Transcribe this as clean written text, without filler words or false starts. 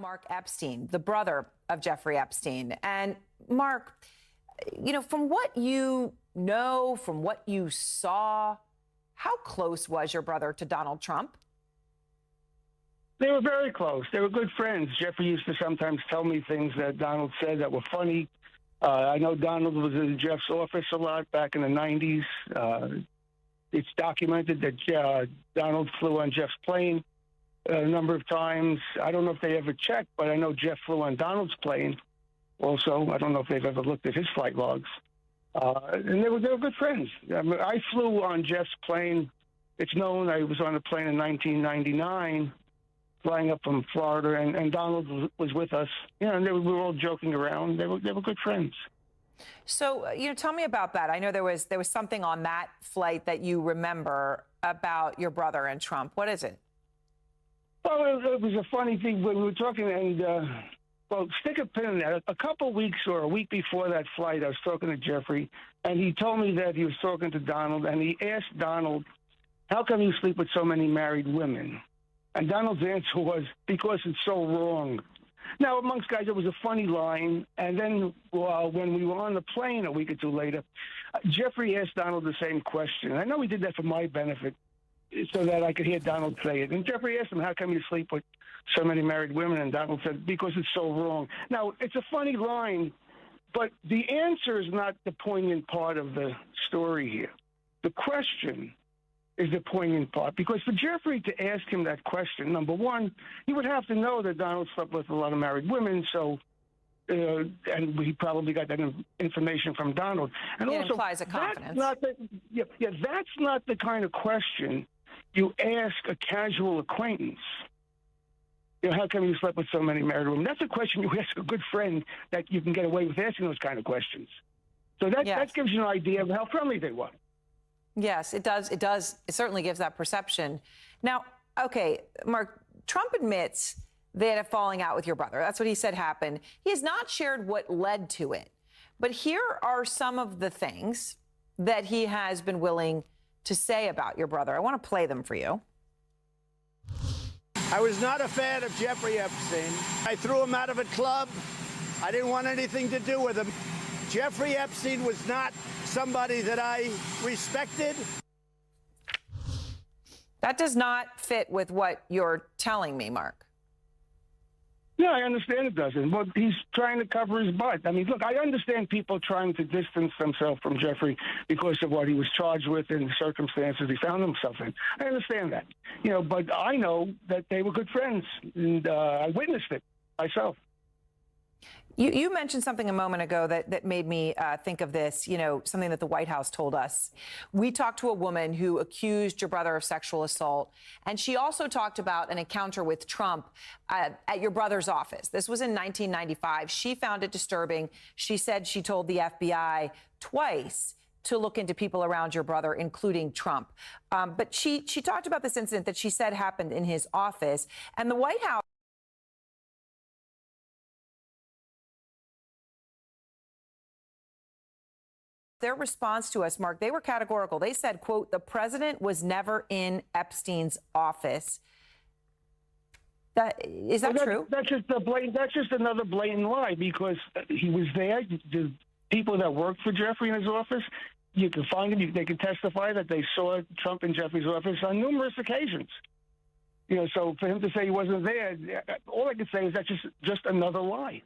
Mark Epstein, the brother of Jeffrey Epstein. And Mark, from what you know, from what you saw, how close was your brother to Donald Trump? They were very close. They were good friends. Jeffrey used to sometimes tell me things that Donald said that were funny. I know Donald was in Jeff's office a lot back in the 90s. It's documented that Donald flew on Jeff's plane a number of times. I don't know if they ever checked, but I know Jeff flew on Donald's plane also. I don't know if they've ever looked at his flight logs. And they were good friends. I flew on Jeff's plane. It's known I was on a plane in 1999, flying up from Florida, and Donald was with us. And we were all joking around. They were good friends. So, tell me about that. I know there was something on that flight that you remember about your brother and Trump. What is it? Well, it was a funny thing when we were talking, and stick a pin in that. A couple of weeks or a week before that flight, I was talking to Jeffrey, and he told me that he was talking to Donald, and he asked Donald, "How come you sleep with so many married women?" And Donald's answer was, "Because it's so wrong." Now, amongst guys, it was a funny line. And then when we were on the plane a week or two later, Jeffrey asked Donald the same question. I know he did that for my benefit so that I could hear Donald say it. And Jeffrey asked him, "How come you sleep with so many married women?" And Donald said, "Because it's so wrong." Now, it's a funny line, but the answer is not the poignant part of the story here. The question is the poignant part, because for Jeffrey to ask him that question, number one, he would have to know that Donald slept with a lot of married women, so and he probably got that information from Donald. And it also, implies a confidence. That's not the kind of question you ask a casual acquaintance. How come you slept with so many married women? That's a question you ask a good friend that you can get away with asking those kind of questions. So that gives you an idea of how friendly they were. Yes, it does. It does. It certainly gives that perception. Now, okay, Mark, Trump admits they had a falling out with your brother. That's what he said happened. He has not shared what led to it. But here are some of the things that he has been willing to say about your brother. I want to play them for you. I was not a fan of Jeffrey Epstein. I threw him out of a club. I didn't want anything to do with him. Jeffrey Epstein was not somebody that I respected. That does not fit with what you're telling me, Mark. Yeah, I understand it doesn't. But he's trying to cover his butt. I mean, look, I understand people trying to distance themselves from Jeffrey because of what he was charged with and the circumstances he found himself in. I understand that. But I know that they were good friends, and I witnessed it myself. You mentioned something a moment ago that made me think of this, something that the White House told us. We talked to a woman who accused your brother of sexual assault, and she also talked about an encounter with Trump at your brother's office. This was in 1995. She found it disturbing. She said she told the FBI twice to look into people around your brother, including Trump. But she talked about this incident that she said happened in his office, and the White House their response to us, Mark, they were categorical. They said, quote, "The president was never in Epstein's office." Is that true? That's just another blatant lie, because he was there. The people that worked for Jeffrey in his office, you can find them. They can testify that they saw Trump in Jeffrey's office on numerous occasions. So for him to say he wasn't there, all I can say is that's just another lie.